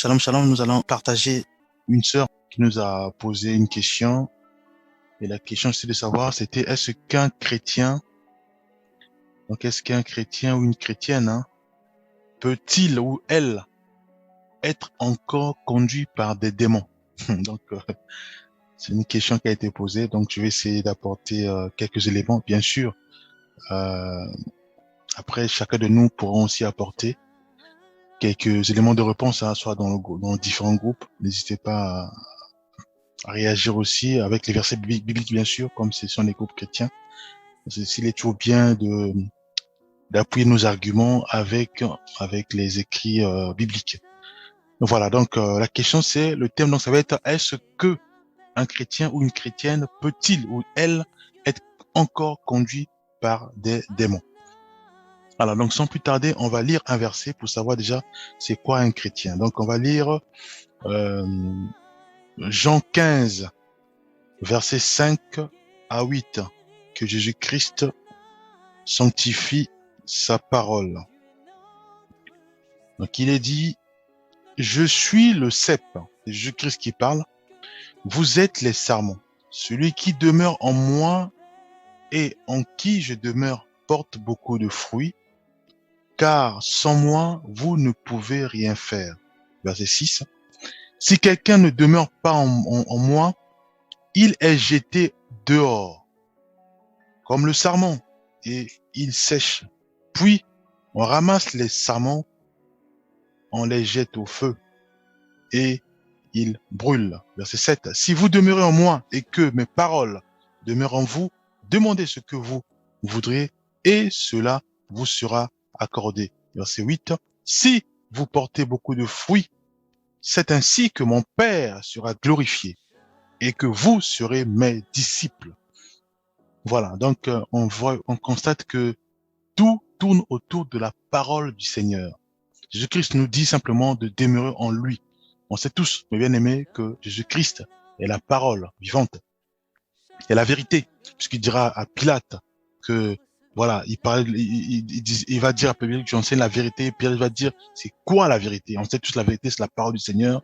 Shalom, shalom, nous allons partager une sœur qui nous a posé une question. Et la question, c'est de savoir, c'était, est-ce qu'un chrétien ou une chrétienne, peut-il ou elle être encore conduit par des démons? Donc, c'est une question qui a été posée. Donc, je vais essayer d'apporter quelques éléments. Bien sûr, euh, après, chacun de nous pourront aussi apporter quelques éléments de réponse, soit dans différents groupes. N'hésitez pas à réagir aussi avec les versets bibliques, bien sûr, comme ce sont les groupes chrétiens. Il est toujours bien d'appuyer nos arguments avec les écrits bibliques. Donc voilà, donc la question c'est, le thème donc ça va être, est-ce que un chrétien ou une chrétienne peut-il ou elle être encore conduit par des démons? Alors donc sans plus tarder, on va lire un verset pour savoir déjà c'est quoi un chrétien. Donc on va lire euh, Jean 15, versets 5 à 8, que Jésus-Christ sanctifie sa parole. Donc il est dit, je suis le cep, c'est Jésus-Christ qui parle, vous êtes les sarments. Celui qui demeure en moi et en qui je demeure porte beaucoup de fruits, car sans moi, vous ne pouvez rien faire. Verset 6. Si quelqu'un ne demeure pas en moi, il est jeté dehors, comme le sarment, et il sèche. Puis, on ramasse les sarments, on les jette au feu, et ils brûlent. Verset 7. Si vous demeurez en moi et que mes paroles demeurent en vous, demandez ce que vous voudrez et cela vous sera accordé. Verset 8. Si vous portez beaucoup de fruits, c'est ainsi que mon Père sera glorifié et que vous serez mes disciples. Voilà, donc on constate que tout tourne autour de la parole du Seigneur. Jésus-Christ nous dit simplement de demeurer en lui. On sait tous, mes bien-aimés, que Jésus-Christ est la parole vivante, est la vérité, puisqu'il dira à Pilate que, voilà, il va dire à Pilate que j'enseigne la vérité, et Pilate va dire, c'est quoi la vérité? On sait tous la vérité, c'est la parole du Seigneur,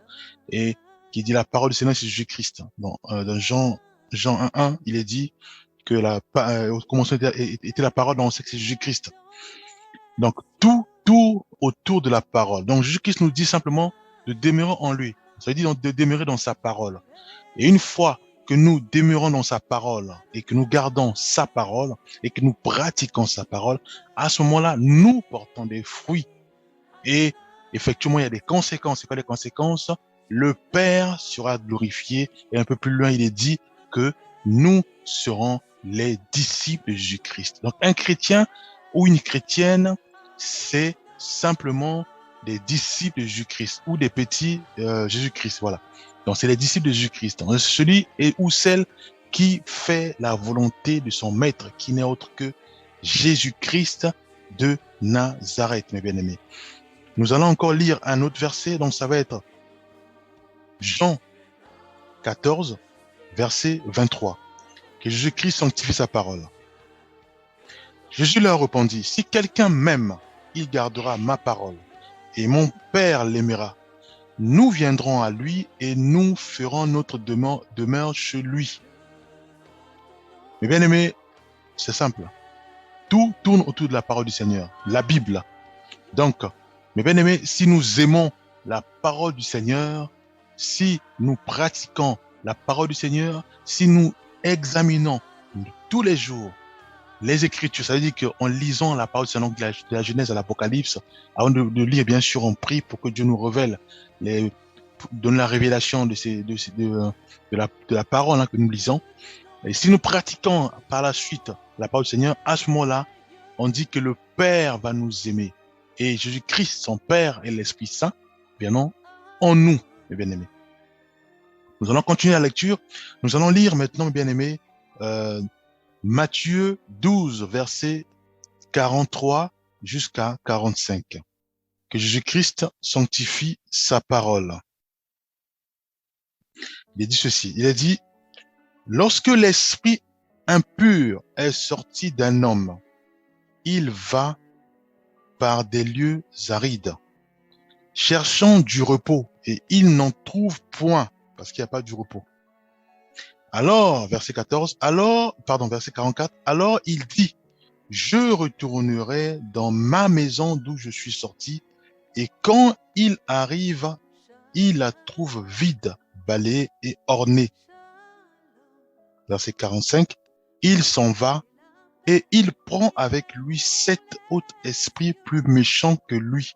et qui dit la parole du Seigneur, c'est Jésus-Christ. Bon, dans Jean 1:1, il est dit que au commencement était la parole, donc on sait que c'est Jésus-Christ. Donc, tout autour de la parole. Donc, Jésus-Christ nous dit simplement de demeurer en lui. Ça veut dire de demeurer dans sa parole. Et une fois que nous demeurons dans sa parole et que nous gardons sa parole et que nous pratiquons sa parole, à ce moment-là, nous portons des fruits. Et effectivement, il y a des conséquences. C'est quoi les conséquences? Le Père sera glorifié. Et un peu plus loin, il est dit que nous serons les disciples de Jésus-Christ. Donc, un chrétien ou une chrétienne, c'est simplement des disciples de Jésus-Christ ou des petits Jésus-Christ. Voilà. Donc, c'est les disciples de Jésus-Christ. Donc, celui et ou celle qui fait la volonté de son maître, qui n'est autre que Jésus-Christ de Nazareth, mes bien-aimés. Nous allons encore lire un autre verset, donc ça va être Jean 14, verset 23, que Jésus-Christ sanctifie sa parole. Jésus leur répondit, si quelqu'un m'aime, il gardera ma parole, et mon Père l'aimera. Nous viendrons à lui et nous ferons notre demeure chez lui. Mais bien aimé, c'est simple. Tout tourne autour de la parole du Seigneur, la Bible. Donc, mes bien aimés, si nous aimons la parole du Seigneur, si nous pratiquons la parole du Seigneur, si nous examinons tous les jours les Écritures, ça veut dire qu'en lisant la parole du Seigneur, de la Genèse à l'Apocalypse, avant de lire, bien sûr, on prie pour que Dieu nous révèle, donne la révélation de la parole que nous lisons. Et si nous pratiquons par la suite la parole du Seigneur, à ce moment-là, on dit que le Père va nous aimer. Et Jésus-Christ, son Père et l'Esprit Saint, bien non, en nous, mes bien-aimés. Nous allons continuer la lecture. Nous allons lire maintenant, mes bien-aimés, Matthieu 12, versets 43 jusqu'à 45. Que Jésus-Christ sanctifie sa parole. Il est dit ceci. Il est dit, lorsque l'esprit impur est sorti d'un homme, il va par des lieux arides, cherchant du repos, et il n'en trouve point, parce qu'il n'y a pas du repos. Alors, verset 14, verset 44, alors il dit, je retournerai dans ma maison d'où je suis sorti, et quand il arrive, il la trouve vide, balayée et ornée. Verset 45, il s'en va, et il prend avec lui 7 autres esprits plus méchants que lui.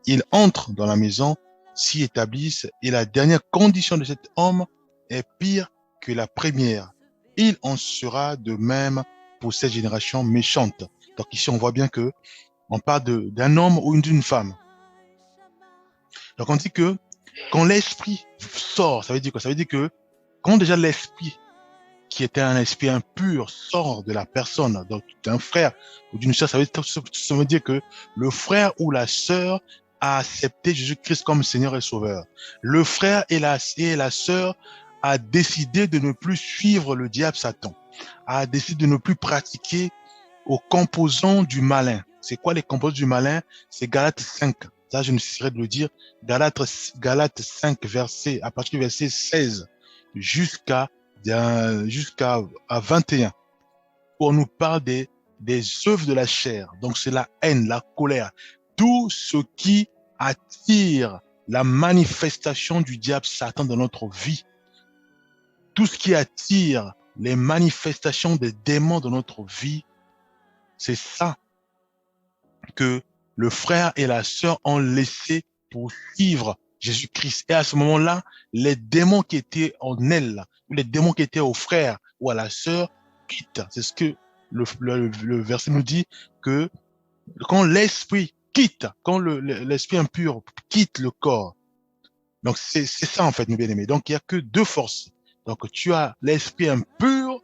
Ils entrent dans la maison, s'y établissent, et la dernière condition de cet homme est pire que la première. Il en sera de même pour cette génération méchante. Donc ici, on voit bien que on parle d'un homme ou d'une femme. Donc on dit que quand l'esprit sort, ça veut dire quoi? Ça veut dire que quand déjà l'esprit qui était un esprit impur sort de la personne, donc d'un frère ou d'une sœur, ça veut dire que le frère ou la sœur a accepté Jésus-Christ comme Seigneur et Sauveur. Le frère et la sœur a décidé de ne plus suivre le diable Satan, a décidé de ne plus pratiquer aux composants du malin. C'est quoi les composants du malin? C'est Galates 5. Ça, je ne cesserai de le dire. Galates 5, à partir du verset 16 jusqu'à 21, où on nous parle des œuvres de la chair. Donc, c'est la haine, la colère, tout ce qui attire la manifestation du diable Satan dans notre vie. Tout ce qui attire les manifestations des démons dans notre vie, c'est ça que le frère et la sœur ont laissé pour suivre Jésus-Christ. Et à ce moment-là, les démons qui étaient en elle, ou les démons qui étaient au frère ou à la sœur, quittent. C'est ce que le verset nous dit, que quand l'esprit quitte, quand l'esprit impur quitte le corps, donc c'est ça en fait, mes bien-aimés. Donc il n'y a que deux forces. Donc tu as l'esprit impur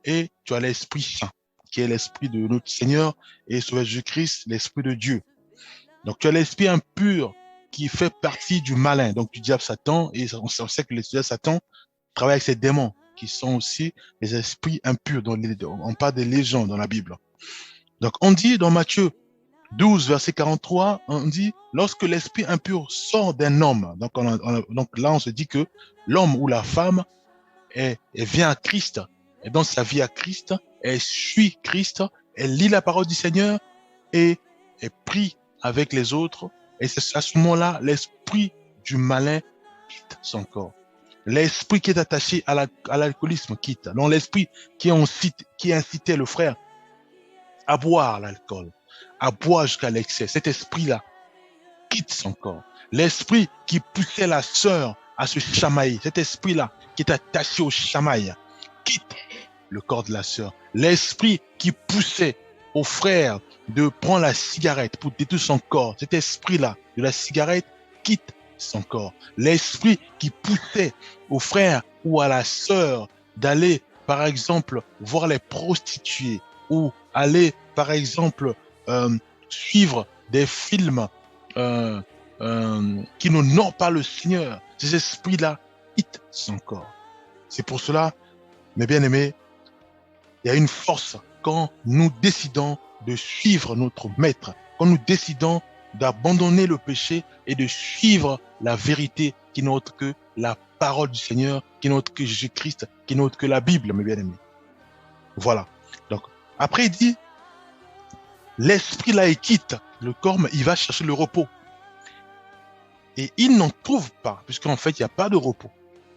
et tu as l'esprit saint, qui est l'esprit de notre Seigneur et Sauveur Jésus-Christ, l'esprit de Dieu. Donc tu as l'esprit impur qui fait partie du malin, donc du diable Satan, et on sait que le diable Satan travaille avec ses démons, qui sont aussi les esprits impurs, dont on parle des légions dans la Bible. Donc on dit dans Matthieu 12, verset 43, on dit, lorsque l'esprit impur sort d'un homme, donc là on se dit que l'homme ou la femme vient à Christ, et dans sa vie à Christ, elle suit Christ, elle lit la parole du Seigneur et prie avec les autres. Et c'est à ce moment-là, l'esprit du malin quitte son corps. L'esprit qui est attaché à l'alcoolisme quitte. Donc l'esprit qui incitait le frère à boire l'alcool, à boire jusqu'à l'excès, cet esprit-là quitte son corps. L'esprit qui poussait la sœur à se chamailler, cet esprit-là qui est attaché au chamail, quitte le corps de la sœur. L'esprit qui poussait au frère de prendre la cigarette pour détruire son corps, cet esprit-là de la cigarette quitte son corps. L'esprit qui poussait au frère ou à la sœur d'aller, par exemple, voir les prostituées ou aller, par exemple, suivre des films qui n'honorent pas le Seigneur, ces esprits-là quittent son corps. C'est pour cela, mes bien-aimés, il y a une force quand nous décidons de suivre notre maître, quand nous décidons d'abandonner le péché et de suivre la vérité qui n'est autre que la parole du Seigneur, qui n'est autre que Jésus-Christ, qui n'est autre que la Bible, mes bien-aimés. Voilà. Donc, après, il dit, l'esprit là, il quitte le corps, mais il va chercher le repos. Et il n'en trouve pas, puisqu'en fait, il n'y a pas de repos.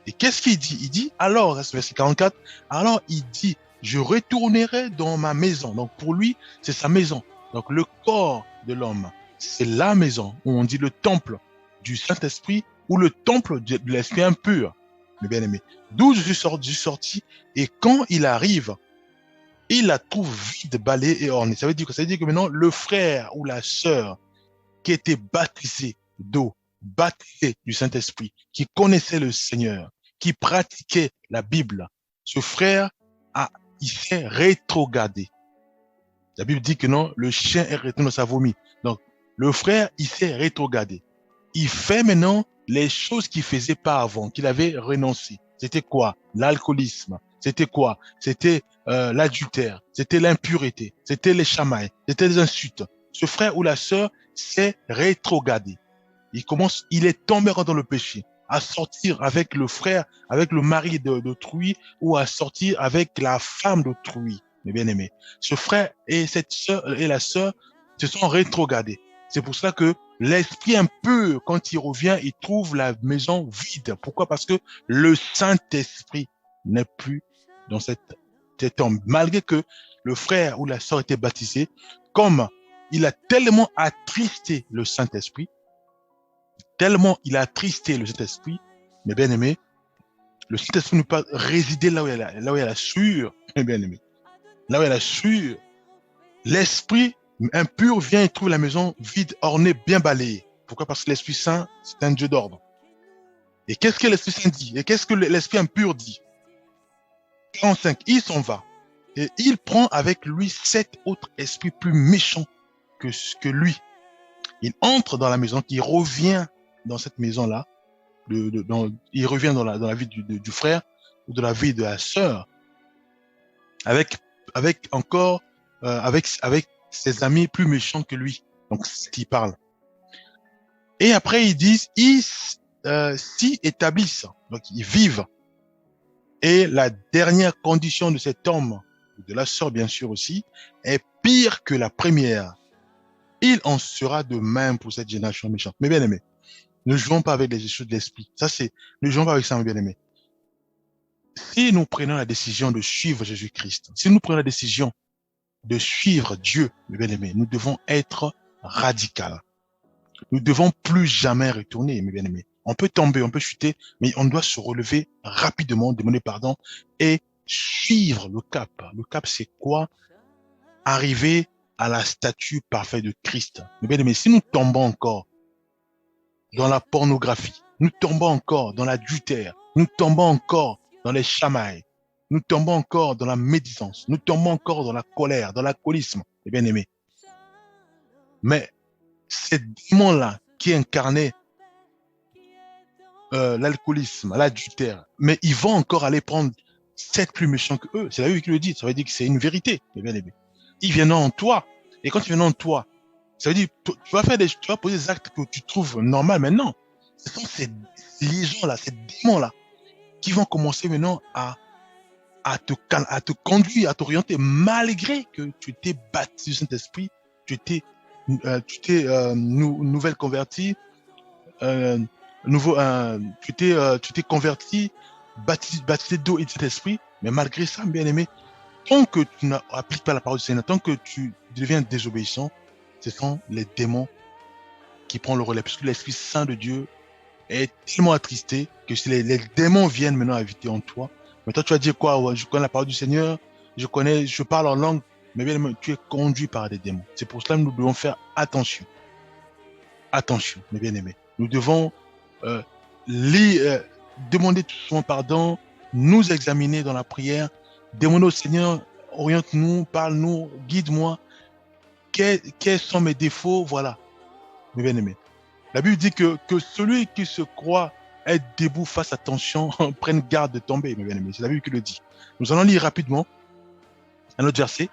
Et qu'est-ce qu'il dit? Il dit, alors, verset 44, alors il dit, je retournerai dans ma maison. Donc pour lui, c'est sa maison. Donc le corps de l'homme, c'est la maison, où on dit le temple du Saint-Esprit ou le temple de l'esprit impur, mes bien-aimés. D'où je suis sorti, et quand il arrive, il la trouve vide, balayée et ornée. Ça veut dire que maintenant, le frère ou la sœur qui était baptisé d'eau, baptisé du Saint-Esprit, qui connaissait le Seigneur, qui pratiquait la Bible, ce frère il s'est rétrogradé. La Bible dit que non, le chien est retourné dans sa vomi. Donc, le frère, il s'est rétrogradé. Il fait maintenant les choses qu'il faisait pas avant, qu'il avait renoncé. C'était quoi? L'alcoolisme. C'était quoi? C'était l'adultère. C'était l'impureté. C'était les chamailles. C'était les insultes. Ce frère ou la sœur s'est rétrogradé. il est tombé dans le péché, à sortir avec le frère, avec le mari d'autrui, ou à sortir avec la femme d'autrui, mes bien-aimés. Ce frère et cette sœur et la sœur se sont rétrogradés. C'est pour cela que l'esprit impur, quand il revient, il trouve la maison vide. Pourquoi? Parce que le Saint-Esprit n'est plus dans cet homme. Malgré que le frère ou la sœur était baptisé, comme il a tellement attristé le Saint-Esprit, mes bien-aimés, le Saint-Esprit ne peut pas résider là où il y a la souillure, mes bien-aimés. Là où il y a la souillure, l'esprit impur vient et trouve la maison vide, ornée, bien balayée. Pourquoi? Parce que l'Esprit Saint, c'est un Dieu d'ordre. Et qu'est-ce que l'Esprit Saint dit? Et qu'est-ce que l'Esprit impur dit? 45, il s'en va. Et il prend avec lui 7 autres esprits plus méchants que lui. Il entre dans la maison, il revient dans cette maison-là, il revient dans la vie du frère ou de la vie de la sœur, avec encore avec ses amis plus méchants que lui. Donc c'est ce qu'il parle. Et après ils disent ils s'y établissent, donc ils vivent. Et la dernière condition de cet homme, de la sœur bien sûr aussi, est pire que la première. Il en sera de même pour cette génération méchante. Mais bien aimés, ne jouons pas avec les choses de l'esprit. Ne jouons pas avec ça, mes bien aimés. Si nous prenons la décision de suivre Jésus-Christ, si nous prenons la décision de suivre Dieu, mes bien aimés, nous devons être radicaux. Nous devons plus jamais retourner, mes bien aimés. On peut tomber, on peut chuter, mais on doit se relever rapidement, demander pardon et suivre le cap. Le cap, c'est quoi? Arriver à la statue parfaite de Christ. Mes bien aimés, si nous tombons encore dans la pornographie, nous tombons encore dans l'adultère, nous tombons encore dans les chamailles, nous tombons encore dans la médisance, nous tombons encore dans la colère, dans l'alcoolisme, mes bien aimés. Mais ces démons-là qui incarnaient l'alcoolisme, l'adultère, mais ils vont encore aller prendre 7 plus méchants que eux. C'est la Bible qui le dit. Ça veut dire que c'est une vérité, mes bien-aimés. Ils viendront en toi. Et quand ils viendront en toi, ça veut dire tu vas poser des actes que tu trouves normaux maintenant. Ce sont ces gens-là, ces démons-là, qui vont commencer maintenant à te conduire, à t'orienter, malgré que tu t'es baptisé du Saint-Esprit, tu t'es nouvelle converti, tu t'es converti, baptisé d'eau et de cet esprit, mais malgré ça, bien aimé, tant que tu n'appliques pas la parole du Seigneur, tant que tu deviens désobéissant, ce sont les démons qui prennent le relais, puisque l'Esprit Saint de Dieu est tellement attristé que si les démons viennent maintenant habiter en toi, mais toi tu vas dire quoi? Je connais la parole du Seigneur, je parle en langue, mais bien aimé, tu es conduit par des démons. C'est pour cela que nous devons faire attention. Attention, mes bien-aimés. Nous devons demander tout souvent pardon, nous examiner dans la prière, demander au Seigneur, oriente-nous, parle-nous, guide-moi, quels sont mes défauts, voilà, mes bien-aimés. La Bible dit que celui qui se croit être debout face à tension prenne garde de tomber, mes bien-aimés. C'est la Bible qui le dit. Nous allons lire rapidement un autre verset.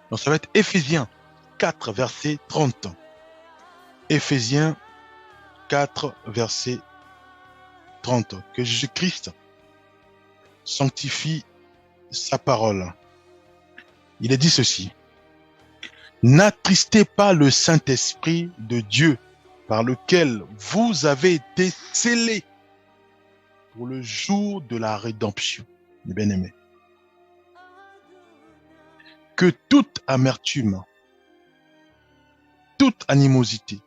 Donc ça va être Éphésiens 4, verset 30. Éphésiens 4, verset 30. Que Jésus-Christ sanctifie sa parole. Il est dit ceci. N'attristez pas le Saint-Esprit de Dieu par lequel vous avez été scellés pour le jour de la rédemption. Mes bien-aimés. Que toute amertume, toute animosité,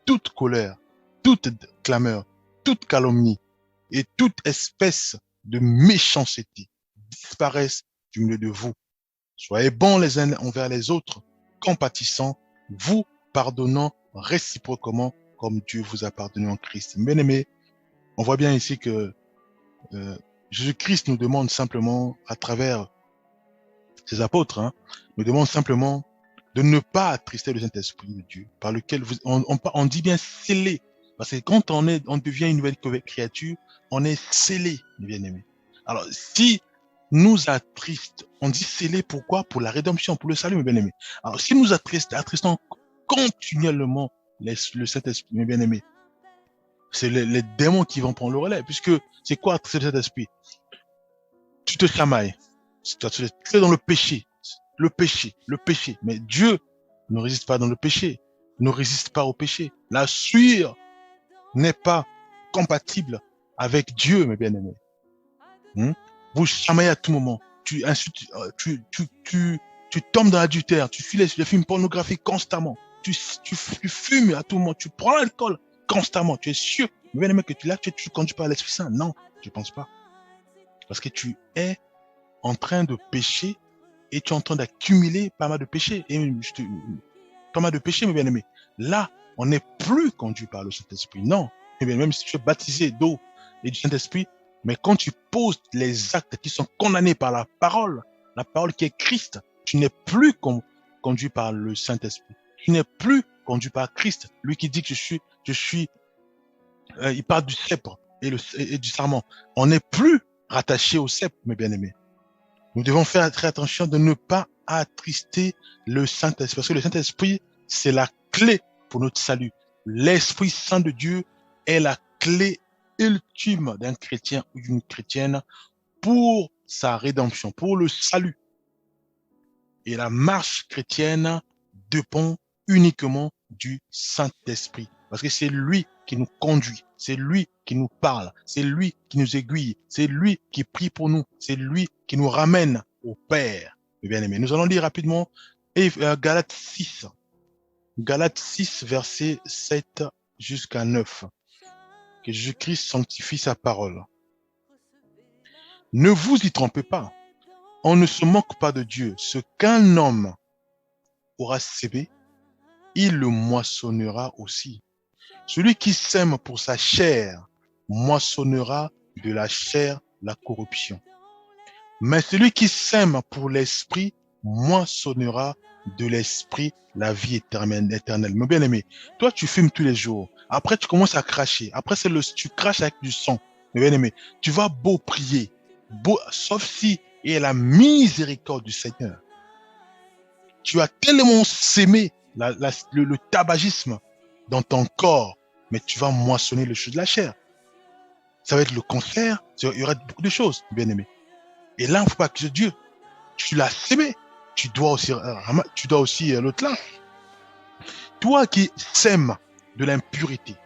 toute colère, toute clameur, toute calomnie et toute espèce de méchanceté disparaissent du milieu de vous. Soyez bons les uns envers les autres, compatissants, vous pardonnant réciproquement comme Dieu vous a pardonné en Christ. Bien aimé, on voit bien ici que Jésus-Christ nous demande simplement, à travers ses apôtres, nous demande simplement de ne pas attrister le Saint-Esprit de Dieu, par lequel on dit bien scellé, parce que quand on devient une nouvelle créature, on est scellé, bien aimé. Alors, si nous attriste, on dit scellé, pourquoi? Pour la rédemption, pour le salut, mes bien-aimés. Alors, si nous attristons continuellement le Saint-Esprit, mes bien-aimés, C'est les démons qui vont prendre le relais, puisque c'est quoi c'est cet esprit? Tu te chamailles, tu es dans le péché, le péché. Mais Dieu ne résiste pas dans le péché, ne résiste pas au péché. La sueur n'est pas compatible avec Dieu, mes bien-aimés. Hmm? Vous chamaillez à tout moment. Tu insultes, tu tombes dans l'adultère, tu suis les films pornographiques constamment. Tu fumes à tout moment, tu prends l'alcool constamment. Tu es sûr, mes bien-aimés, que tu conduis pas l'Esprit Saint? Non, je pense pas. Parce que tu es en train de pécher et tu es en train d'accumuler pas mal de péchés. Pas mal de péchés, mes bien-aimés. Là, on n'est plus conduit par le Saint-Esprit. Non. Eh bien, même si tu es baptisé d'eau et du Saint-Esprit, mais quand tu poses les actes qui sont condamnés par la parole qui est Christ, tu n'es plus conduit par le Saint-Esprit. Tu n'es plus conduit par Christ. Lui qui dit que il parle du sceptre et du sarment. On n'est plus rattaché au sceptre, mes bien-aimés. Nous devons faire très attention de ne pas attrister le Saint-Esprit, parce que le Saint-Esprit, c'est la clé pour notre salut. L'Esprit Saint de Dieu est la clé ultime d'un chrétien ou d'une chrétienne pour sa rédemption, pour le salut. Et la marche chrétienne dépend uniquement du Saint-Esprit, parce que c'est lui qui nous conduit, c'est lui qui nous parle, c'est lui qui nous aiguille, c'est lui qui prie pour nous, c'est lui qui nous ramène au Père. Bien aimé, nous allons lire rapidement Galates 6. Galates 6, versets 7 jusqu'à 9. Que Jésus-Christ sanctifie sa parole. Ne vous y trompez pas. On ne se moque pas de Dieu. Ce qu'un homme aura sémé, il le moissonnera aussi. Celui qui sème pour sa chair moissonnera de la chair la corruption. Mais celui qui sème pour l'esprit moissonnera de l'esprit la vie éternelle. Mon bien-aimé, toi tu fumes tous les jours. Après tu commences à cracher. Après tu craches avec du sang. Mon bien-aimé, tu vas beau prier, sauf si il y a la miséricorde du Seigneur. Tu as tellement sémé le tabagisme dans ton corps, mais tu vas moissonner le cheveu de la chair. Ça va être le cancer, il y aura beaucoup de choses, bien aimé. Et là, il ne faut pas que Dieu, tu l'as sémé. Tu dois aussi l'autre là. Toi qui sèmes de l'impurité,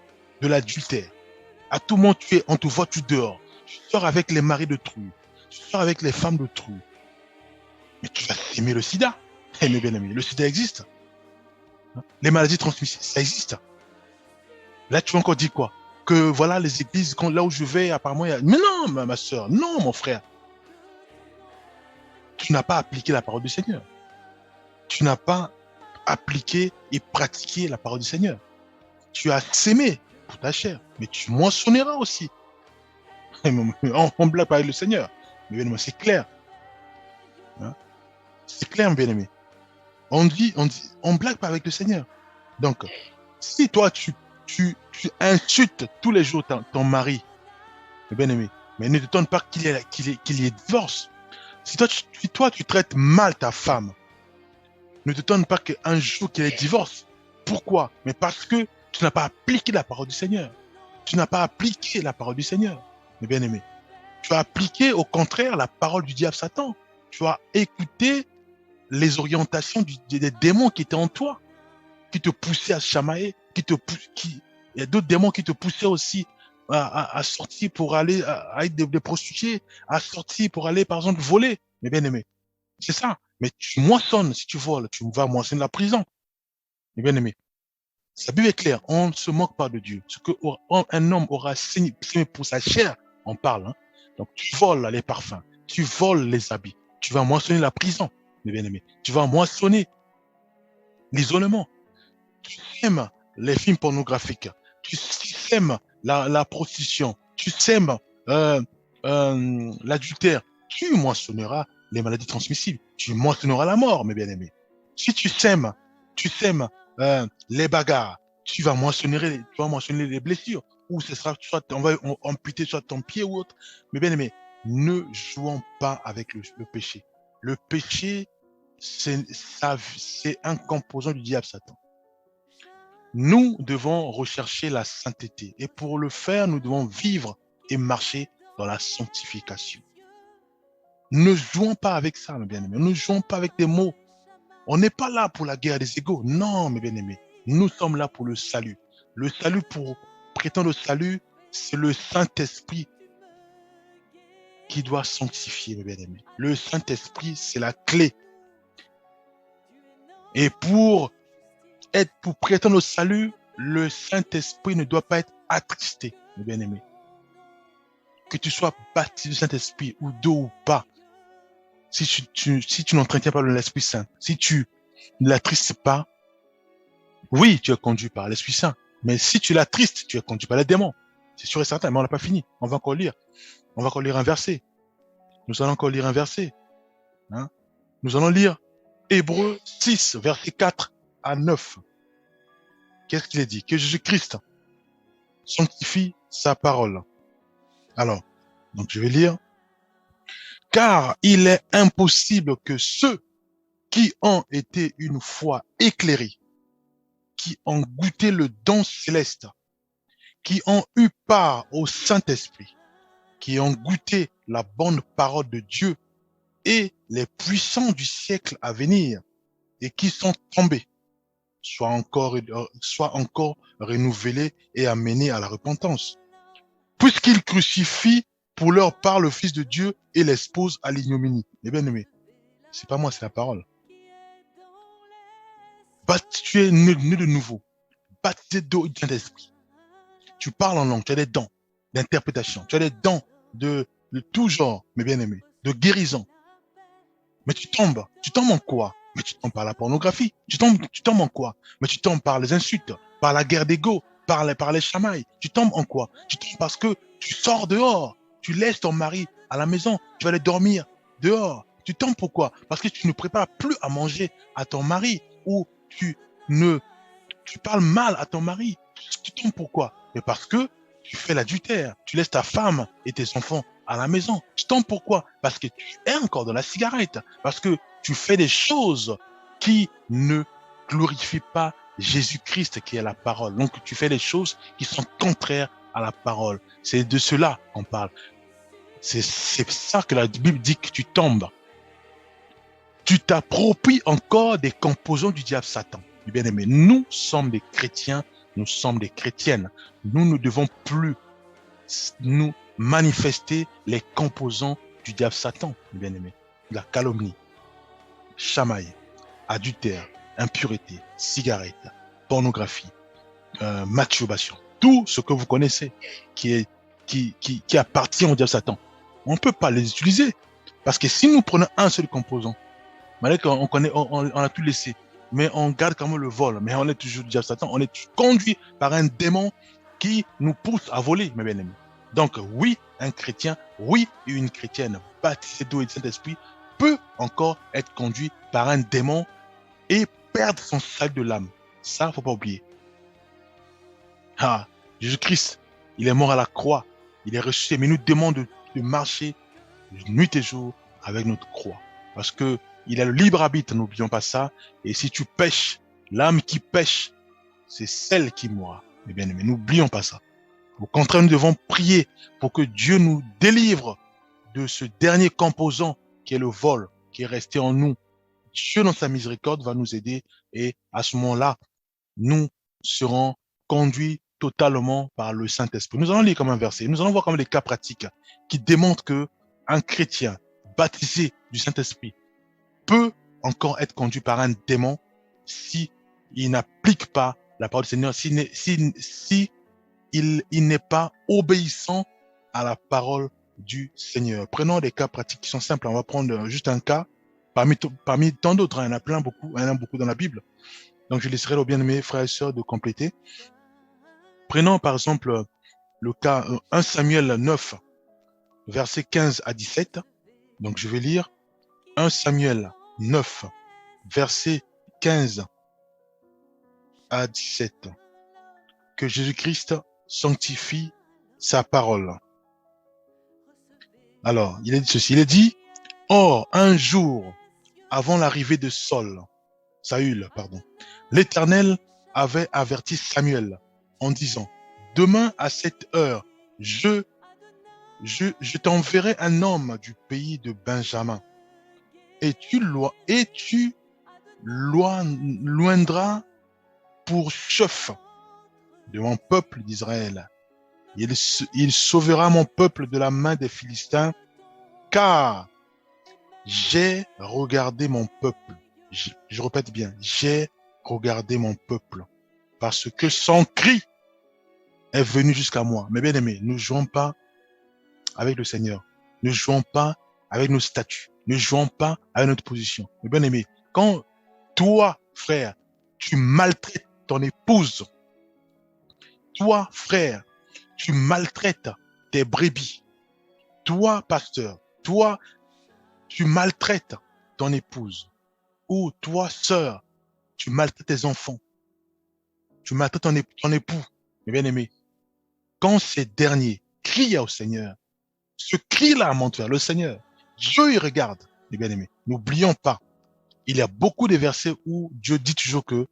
de l'adultère, à tout moment on te voit, tu dehors. Tu sors avec les maris de trou. Tu sors avec les femmes de trou. Mais tu vas s'aimer le sida. Eh, mes bien-aimés, le sida existe. Les maladies transmissibles, ça existe. Là, tu vas encore dire quoi? Que voilà, les églises, là où je vais, apparemment, il y a... Mais non, ma soeur, non, mon frère. Tu n'as pas appliqué la parole du Seigneur. Tu n'as pas appliqué et pratiqué la parole du Seigneur. Tu as sémé pour ta chair, mais tu moissonneras aussi. On blague pas avec le Seigneur. Mais bien aimé, c'est clair. Hein? C'est clair, bien aimé. On blague pas avec le Seigneur. Donc, si toi, tu insultes tous les jours ton mari, bien aimé, mais ne te donne pas qu'il y ait divorce. Si toi, tu traites mal ta femme, ne te donne pas qu'un jour qu'il y ait divorce. Pourquoi? Mais parce que tu n'as pas appliqué la parole du Seigneur. Tu n'as pas appliqué la parole du Seigneur, mes bien-aimés. Tu as appliqué, au contraire, la parole du diable Satan. Tu as écouté les orientations des démons qui étaient en toi, qui te poussaient à chamailler, il y a d'autres démons qui te poussaient aussi à sortir pour aller à être des prostituées, à sortir pour aller, par exemple, voler, mes bien-aimés. C'est ça. Mais tu moissonnes, si tu voles, tu vas moissonner la prison, mes bien-aimés. La Bible est claire, on ne se moque pas de Dieu. Ce qu'un homme aura sémé pour sa chair, on parle. Hein? Donc tu voles les parfums, tu voles les habits, tu vas moissonner la prison, mes bien-aimés. Tu vas moissonner l'isolement. Tu sèmes les films pornographiques, tu sèmes la prostitution, tu sèmes l'adultère, tu moissonneras les maladies transmissibles, tu moissonneras la mort, mes bien-aimés. Si tu sèmes les bagarres, tu vas moissonner les blessures, ou ce sera soit on va amputer soit ton pied ou autre. Mais bien aimé, ne jouons pas avec le péché. Le péché, c'est un composant du diable Satan. Nous devons rechercher la sainteté. Et pour le faire, nous devons vivre et marcher dans la sanctification. Ne jouons pas avec ça, mes bien-aimés. Ne jouons pas avec des mots. On n'est pas là pour la guerre des égaux. Non, mes bien-aimés. Nous sommes là pour le salut. Le salut, pour prétendre au salut, c'est le Saint-Esprit qui doit sanctifier, mes bien-aimés. Le Saint-Esprit, c'est la clé. Et pour prétendre au salut, le Saint-Esprit ne doit pas être attristé, mes bien-aimés. Que tu sois baptisé du Saint-Esprit ou d'eau ou pas, si tu n'entretiens pas l'Esprit Saint, si tu ne l'attristes pas, oui, tu es conduit par l'Esprit Saint. Mais si tu l'attristes, tu es conduit par les démons. C'est sûr et certain, mais on n'a pas fini. On va encore lire. On va encore lire un verset. Nous allons encore lire un verset. Hein? Nous allons lire Hébreux 6, verset 4 à 9. Qu'est-ce qu'il est dit? Que Jésus-Christ sanctifie sa parole. Alors, donc je vais lire. Car il est impossible que ceux qui ont été une fois éclairés, qui ont goûté le don céleste, qui ont eu part au Saint-Esprit, qui ont goûté la bonne parole de Dieu et les puissants du siècle à venir, et qui sont tombés, soient encore renouvelés et amenés à la repentance. Puisqu'ils crucifient pour leur part le Fils de Dieu et l'exposent à l'ignominie. Les bien-aimés, c'est pas moi, c'est la parole. Tu es né de nouveau, baptisé d'eau et du Saint-Esprit. Tu parles en langue, tu as des dons d'interprétation, tu as des dons de tout genre, mes bien-aimés, de guérison. Mais tu tombes en quoi? Mais tu tombes par la pornographie, tu tombes en quoi? Mais tu tombes par les insultes, par la guerre d'ego, par les chamailles. Tu tombes en quoi? Tu tombes parce que tu sors dehors, tu laisses ton mari à la maison, tu vas aller dormir dehors. Tu tombes pourquoi? Parce que tu ne prépares plus à manger à ton mari, ou tu parles mal à ton mari. Tu tombes pourquoi? Mais parce que tu fais l'adultère, tu laisses ta femme et tes enfants à la maison. Tu tombes pourquoi? Parce que tu es encore dans la cigarette, parce que tu fais des choses qui ne glorifient pas Jésus-Christ qui est la parole. Donc tu fais des choses qui sont contraires à la parole. C'est de cela qu'on parle. C'est ça que la Bible dit que tu tombes. Tu t'appropries encore des composants du diable Satan. Bien aimé, nous sommes des chrétiens, nous sommes des chrétiennes. Nous ne devons plus nous manifester les composants du diable Satan, bien aimé. La calomnie, chamaille, adultère, impureté, cigarette, pornographie, masturbation. Tout ce que vous connaissez qui appartient au diable Satan. On ne peut pas les utiliser. Parce que si nous prenons un seul composant, malgré qu'on on a tout laissé, mais on garde quand même le vol, mais on est toujours du diable Satan, on est conduit par un démon qui nous pousse à voler, mes bien-aimés. Donc oui, un chrétien, oui, une chrétienne baptisée d'eau et de Saint-Esprit peut encore être conduit par un démon et perdre son salut de l'âme. Ça, faut pas oublier. Ah, Jésus-Christ, il est mort à la croix, il est ressuscité, mais il nous demande de marcher nuit et jour avec notre croix. Parce que il a le libre arbitre, n'oublions pas ça. Et si tu pèches, l'âme qui pêche, c'est celle qui mourra. Mais bien aimé, n'oublions pas ça. Au contraire, nous devons prier pour que Dieu nous délivre de ce dernier composant qui est le vol, qui est resté en nous. Dieu, dans sa miséricorde, va nous aider et à ce moment-là, nous serons conduits totalement par le Saint-Esprit. Nous allons lire comme un verset, nous allons voir comme des cas pratiques qui démontrent que un chrétien baptisé du Saint-Esprit peut encore être conduit par un démon si il n'applique pas la parole du Seigneur, si il n'est pas obéissant à la parole du Seigneur. Prenons des cas pratiques qui sont simples. On va prendre juste un cas parmi tant d'autres. Il y en a beaucoup, il y en a beaucoup dans la Bible. Donc je laisserai aux bien-aimés frères et sœurs de compléter. Prenons par exemple le cas 1 Samuel 9, versets 15 à 17. Donc je vais lire 1 Samuel 9, versets 15 à 17. Que Jésus-Christ sanctifie sa parole. Alors, il est dit ceci, il est dit, or, un jour, avant l'arrivée de Saül, l'Éternel avait averti Samuel en disant, demain à cette heure, je, je t'enverrai un homme du pays de Benjamin et tu loindras pour chef de mon peuple d'Israël. Il sauvera mon peuple de la main des Philistins, car j'ai regardé mon peuple. Je répète bien, j'ai regardé mon peuple, parce que son cri est venu jusqu'à moi. Mais bien aimé, ne jouons pas avec le Seigneur. Ne jouons pas avec nos statuts. Ne jouons pas avec notre position. Mais bien aimé, quand toi, frère, tu maltraites ton épouse, toi, frère, tu maltraites tes brebis, toi, pasteur, toi, tu maltraites ton épouse, ou toi, sœur, tu maltraites tes enfants, tu maltraites ton époux, mes bien-aimés, quand ces derniers crient au Seigneur, ce cri-là monte vers le Seigneur, Dieu y regarde, mes bien-aimés. N'oublions pas, il y a beaucoup de versets où Dieu dit toujours que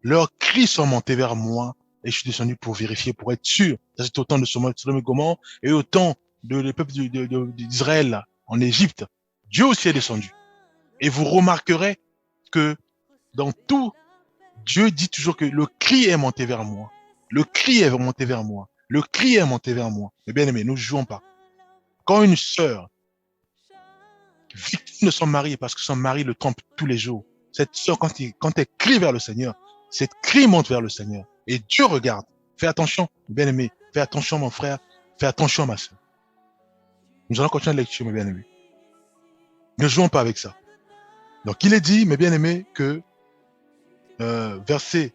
leurs cris sont montés vers moi et je suis descendu pour vérifier, pour être sûr. Ça, c'est autant de Sodome et Gomorrhe et autant de le peuple d'Israël en Égypte. Dieu aussi est descendu. Et vous remarquerez que dans tout, Dieu dit toujours que le cri est monté vers moi. Le cri est monté vers moi. Le cri est monté vers moi. Mais bien aimé, nous ne jouons pas. Quand une sœur, victime de son mari, parce que son mari le trompe tous les jours, cette sœur, quand elle crie vers le Seigneur, cette cri monte vers le Seigneur. Et Dieu regarde. Fais attention, bien aimé. Fais attention, mon frère. Fais attention, ma sœur. Nous allons continuer la lecture, mes bien aimés. Ne jouons pas avec ça. Donc, il est dit, mes bien aimés, que verset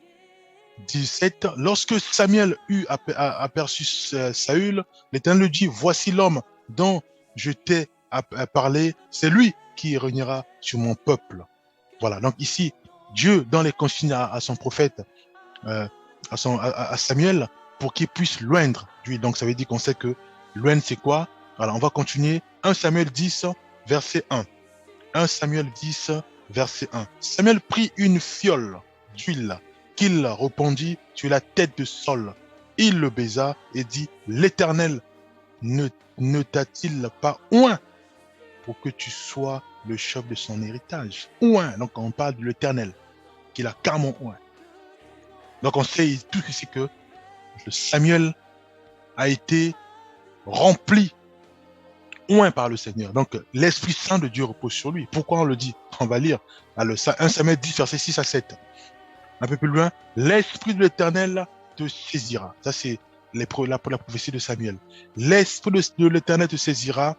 17, lorsque Samuel eut aperçu Saül, l'Éternel lui dit, voici l'homme dont je t'ai parlé, c'est lui qui régnera sur mon peuple. Voilà, donc ici, Dieu donne les consignes à son prophète, à Samuel, pour qu'il puisse loindre lui. Donc ça veut dire qu'on sait que loindre c'est quoi? Voilà, on va continuer. 1 Samuel 10, verset 1. 1 Samuel 10, verset 1. Samuel prit une fiole d'huile qu'il répandit sur la tête de Saul. Il le baisa et dit, l'Éternel ne t'a-t-il pas oint pour que tu sois le chef de son héritage? Oint, donc on parle de l'Éternel, qu'il a carrément oint. Donc on sait tout ici que Samuel a été rempli, oint par le Seigneur. Donc l'Esprit Saint de Dieu repose sur lui. Pourquoi on le dit? On va lire 1 Samuel 10, verset 6 à 7. Un peu plus loin, l'Esprit de l'Éternel te saisira. Ça c'est la prophétie de Samuel. L'Esprit de l'Éternel te saisira,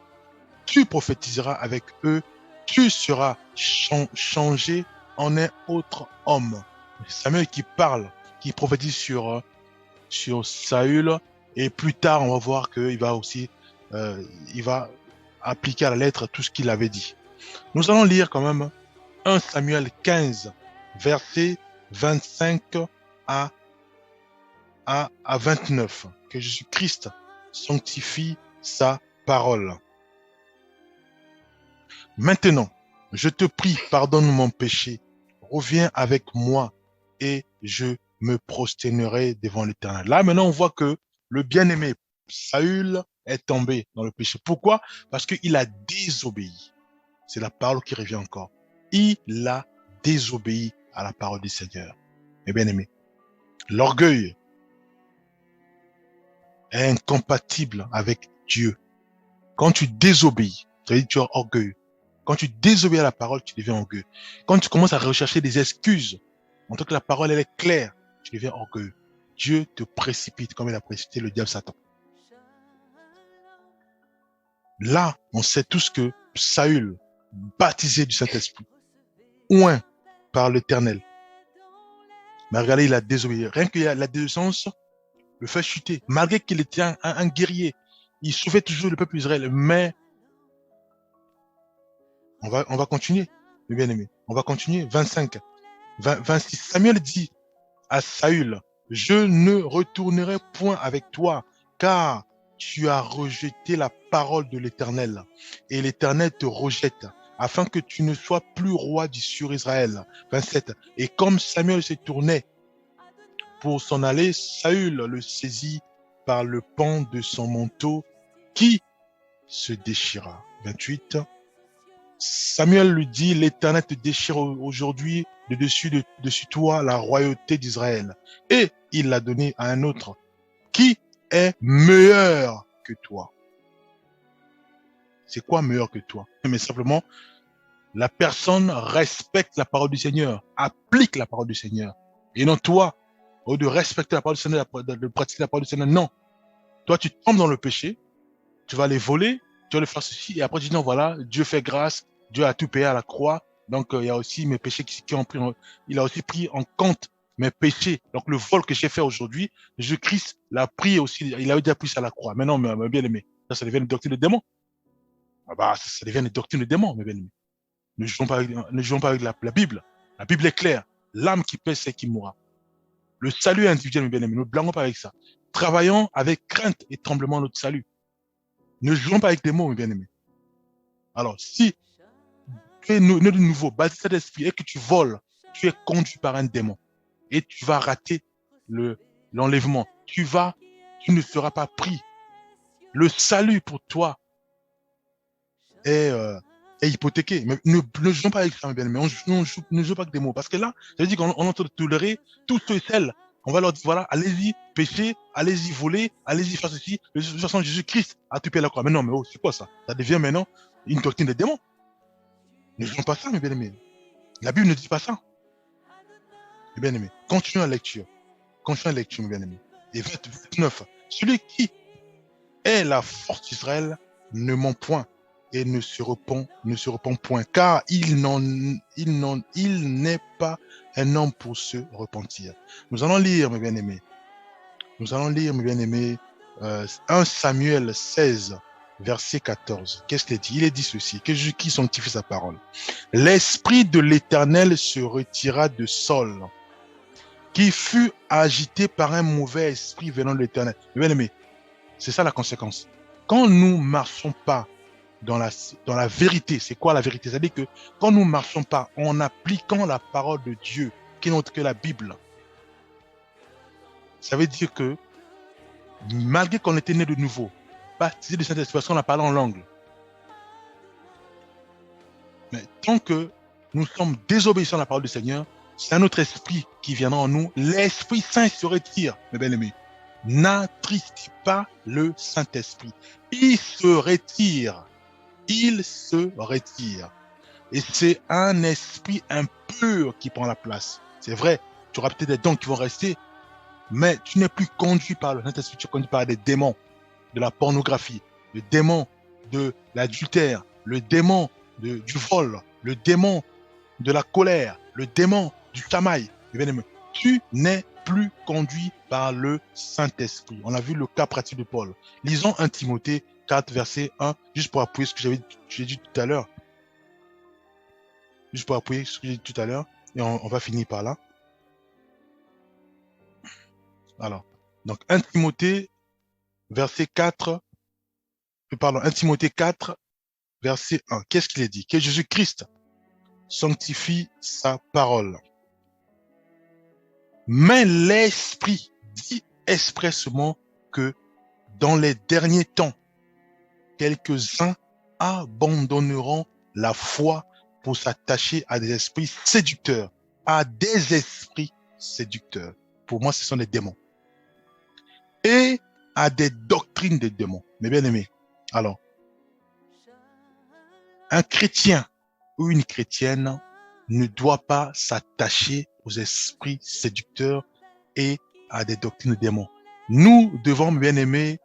tu prophétiseras avec eux, tu seras changé en un autre homme. Samuel qui parle, qui prophétise sur Saül, et plus tard on va voir qu'il va aussi il va appliquer à la lettre tout ce qu'il avait dit. Nous allons lire quand même 1 Samuel 15, verset 25 à 29. Que Jésus-Christ sanctifie sa parole. Maintenant, je te prie, pardonne mon péché, reviens avec moi et je me prosternerai devant l'Éternel. Là, maintenant, on voit que le bien-aimé Saül est tombé dans le péché. Pourquoi? Parce qu'il a désobéi. C'est la parole qui revient encore. Il a désobéi à la parole du Seigneur. Mes bien-aimés, l'orgueil est incompatible avec Dieu. Quand tu désobéis, ça veut dire que tu es orgueilleux. Quand tu désobéis à la parole, tu deviens orgueilleux. Quand tu commences à rechercher des excuses, en tant que la parole elle est claire, tu deviens orgueilleux. Dieu te précipite comme il a précipité le diable Satan. Là, on sait tous que Saül, baptisé du Saint-Esprit, oint par l'Éternel. Mais regardez, il a désobéi. Rien que la désobéissance le fait chuter. Malgré qu'il était un guerrier, il sauvait toujours le peuple d'Israël. Mais on va continuer, mes bien-aimés. On va continuer. 26. Samuel dit à Saül, je ne retournerai point avec toi, car tu as rejeté la parole de l'Éternel, et l'Éternel te rejette, afin que tu ne sois plus roi sur Israël. 27. Et comme Samuel se tournait pour s'en aller, Saül le saisit par le pan de son manteau qui se déchira. 28. Samuel lui dit, l'Éternel te déchire aujourd'hui dessus toi la royauté d'Israël. Et il l'a donné à un autre qui est meilleur que toi. C'est quoi meilleur que toi? Mais simplement, la personne respecte la parole du Seigneur, applique la parole du Seigneur. Et non toi, au lieu de respecter la parole du Seigneur, de pratiquer la parole du Seigneur, non. Toi, tu tombes dans le péché, tu vas les voler, tu vas le faire ceci, et après tu dis non, voilà, Dieu fait grâce, Dieu a tout payé à la croix, donc il y a aussi mes péchés qui ont pris, il a aussi pris en compte mes péchés. Donc le vol que j'ai fait aujourd'hui, Jésus-Christ l'a pris aussi, il a déjà pris ça à la croix. Mais non, mais bien aimé, ça devient une doctrine de démon. Ah bah, ça devient une doctrine de démon, mes bien aimés. Ne jouons pas avec la Bible. La Bible est claire. L'âme qui pêche, c'est qui mourra. Le salut est individuel, mes bien aimés. Ne blaguons pas avec ça. Travaillons avec crainte et tremblement notre salut. Ne jouons pas avec des mots, mes bien aimés. Alors, si tu es né de nouveau, baptisé cet esprit, et que tu voles, tu es conduit par un démon. Et tu vas rater l'enlèvement. Tu ne seras pas pris. Le salut pour toi est hypothéqué. Mais ne jouons pas avec ça, mes bien-aimés. Ne joue pas avec des mots. Parce que là, ça veut dire qu'on entend tolérer tous ceux et celles. On va leur dire, voilà, allez-y pécher, allez-y voler, allez-y faire ceci. De toute façon, Jésus-Christ a tout payé la croix. Mais non, mais oh, c'est quoi ça? Ça devient maintenant une doctrine des démons. Ne jouons pas ça, mes bien-aimés. La Bible ne dit pas ça. Mes bien-aimés, continuons la lecture. Continuons la lecture, mes bien-aimés. Et 29. Celui qui est la force d'Israël ne ment point et ne se repent point, car il n'est pas un homme pour se repentir. Nous allons lire, mes bien-aimés. Nous allons lire, mes bien-aimés, 1 Samuel 16, verset 14. Qu'est-ce qu'il dit? Il est dit ceci, que Jésus-Christ sanctifie sa parole. L'esprit de l'Éternel se retira de Saul, qui fut agité par un mauvais esprit venant de l'Éternel. Mes bien-aimés, c'est ça la conséquence. Quand nous marchons pas dans la vérité, c'est quoi la vérité? C'est-à-dire que quand nous marchons pas en appliquant la parole de Dieu, qui n'est autre que la Bible, ça veut dire que malgré qu'on était né de nouveau, baptisé de Saint-Esprit, parce qu'on a parlé en langue, mais tant que nous sommes désobéissants à la parole du Seigneur, c'est un autre esprit qui viendra en nous. L'Esprit Saint se retire, mes bien-aimés. N'attriste pas le Saint-Esprit. Il se retire. Il se retire. Et c'est un esprit impur qui prend la place. C'est vrai, tu auras peut-être des dons qui vont rester, mais tu n'es plus conduit par le Saint-Esprit, tu es conduit par des démons de la pornographie, le démon de l'adultère, le démon du vol, le démon de la colère, le démon du chamail. Tu n'es plus conduit par le Saint-Esprit. On a vu le cas pratique de Paul. Lisons 1 Timothée 4, verset 1, juste pour appuyer ce que j'ai dit tout à l'heure. Juste pour appuyer ce que j'ai dit tout à l'heure. Et on va finir par là. Alors, donc 1 Timothée, verset 4, pardon, 1 Timothée 4, verset 1. Qu'est-ce qu'il est dit? Que Jésus-Christ sanctifie sa parole. Mais l'Esprit dit expressement que dans les derniers temps, quelques-uns abandonneront la foi pour s'attacher à des esprits séducteurs. À des esprits séducteurs. Pour moi, ce sont des démons. Et à des doctrines des démons. Mes bien-aimés, alors, un chrétien ou une chrétienne ne doit pas s'attacher aux esprits séducteurs et à des doctrines de démons. Nous devons, bien aimés,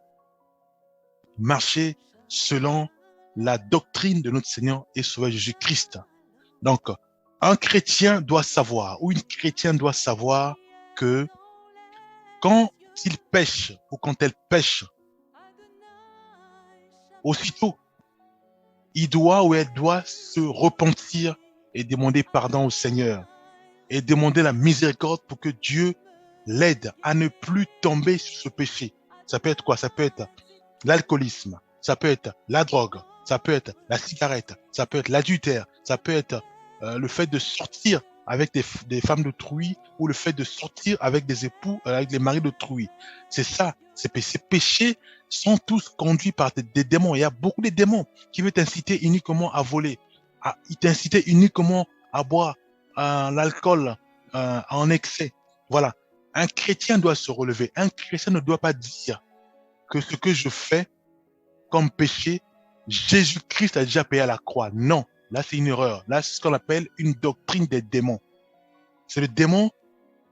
marcher selon la doctrine de notre Seigneur et Sauveur Jésus-Christ. Donc, un chrétien doit savoir, ou une chrétienne doit savoir que quand il pêche ou quand elle pêche, aussitôt, il doit ou elle doit se repentir et demander pardon au Seigneur et demander la miséricorde pour que Dieu l'aide à ne plus tomber sur ce péché. Ça peut être quoi? Ça peut être l'alcoolisme, ça peut être la drogue, ça peut être la cigarette, ça peut être l'adultère, ça peut être le fait de sortir avec des femmes d'autrui ou le fait de sortir avec des époux, avec des maris d'autrui. C'est ça. Ces péchés sont tous conduits par des démons. Il y a beaucoup de démons qui veulent t'inciter uniquement à voler, ils t'inciter uniquement à boire l'alcool en excès. Voilà. Un chrétien doit se relever. Un chrétien ne doit pas dire que ce que je fais comme péché, Jésus-Christ a déjà payé à la croix. Non, là c'est une erreur. Là c'est ce qu'on appelle une doctrine des démons. C'est le démon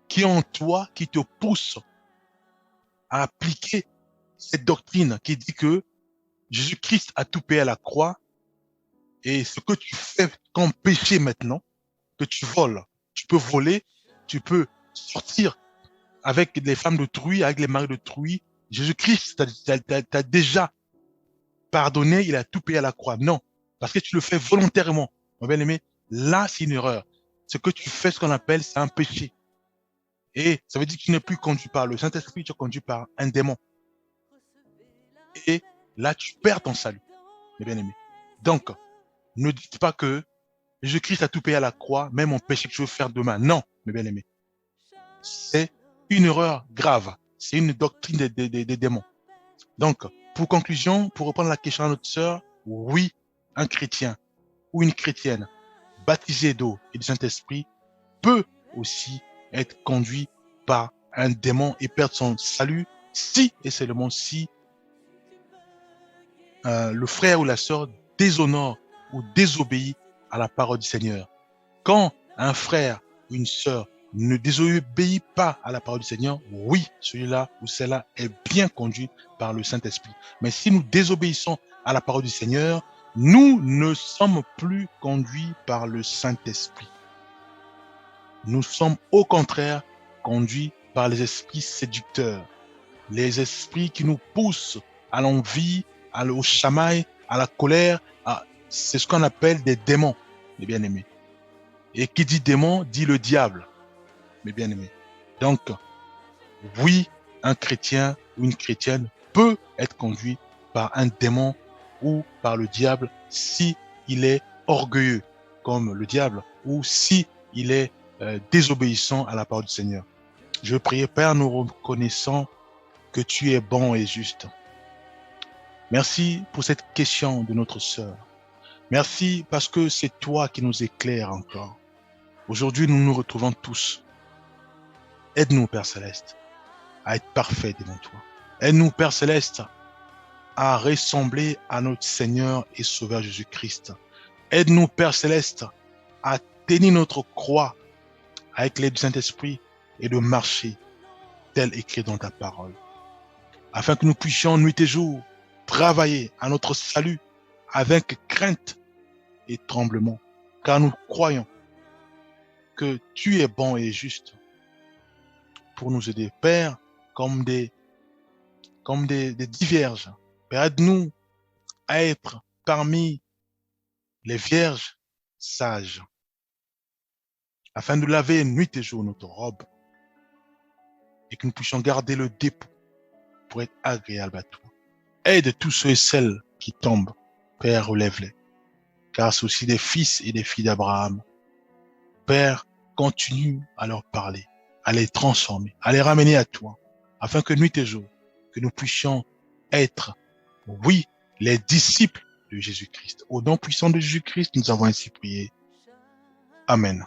qui est en toi, qui te pousse à appliquer cette doctrine qui dit que Jésus-Christ a tout payé à la croix et ce que tu fais comme péché maintenant, que tu voles, tu peux voler, tu peux sortir avec les femmes d'autrui, avec les maris d'autrui. Jésus-Christ t'a déjà pardonné, il a tout payé à la croix. Non, parce que tu le fais volontairement. Mon bien-aimé, là, c'est une erreur. Ce que tu fais, ce qu'on appelle, c'est un péché. Et ça veut dire que tu n'es plus conduit par le Saint-Esprit, tu es conduit par un démon. Et là, tu perds ton salut, mes bien-aimés. Donc, ne dites pas que Jésus-Christ a tout payé à la croix, même mon péché que je veux faire demain. Non, mes bien-aimés. C'est une erreur grave. C'est une doctrine des démons. Donc, pour conclusion, pour reprendre la question à notre sœur, oui, un chrétien ou une chrétienne baptisée d'eau et du Saint-Esprit peut aussi être conduit par un démon et perdre son salut si, et seulement si, le frère ou la sœur déshonore ou désobéit à la parole du Seigneur. Quand un frère ou une sœur ne désobéit pas à la parole du Seigneur, oui, celui-là ou celle-là est bien conduit par le Saint-Esprit. Mais si nous désobéissons à la parole du Seigneur, nous ne sommes plus conduits par le Saint-Esprit. Nous sommes au contraire conduits par les esprits séducteurs, les esprits qui nous poussent à l'envie, au chamail, à la colère. C'est ce qu'on appelle des démons, les bien-aimés. Et qui dit démon, dit le diable, mes bien-aimés. Donc, oui, un chrétien ou une chrétienne peut être conduit par un démon ou par le diable si il est orgueilleux, comme le diable, ou si il est désobéissant à la parole du Seigneur. Je prie, Père, nous reconnaissons que tu es bon et juste. Merci pour cette question de notre sœur. Merci parce que c'est toi qui nous éclaires encore. Aujourd'hui, nous nous retrouvons tous. Aide-nous, Père Céleste, à être parfaits devant toi. Aide-nous, Père Céleste, à ressembler à notre Seigneur et Sauveur Jésus-Christ. Aide-nous, Père Céleste, à tenir notre croix avec l'aide du Saint-Esprit et de marcher tel écrit dans ta parole. Afin que nous puissions, nuit et jour, travailler à notre salut avec crainte et tremblement. Car nous croyons que tu es bon et juste pour nous aider, Père, comme des vierges. Père, aide-nous à être parmi les vierges sages, afin de laver nuit et jour notre robe, et que nous puissions garder le dépôt pour être agréable à toi. Aide tous ceux et celles qui tombent, Père, relève-les, car c'est aussi des fils et des filles d'Abraham. Père, continue à leur parler, à les transformer, à les ramener à toi, afin que nuit et jour, que nous puissions être, oui, les disciples de Jésus-Christ. Au nom puissant de Jésus-Christ, nous avons ainsi prié. Amen.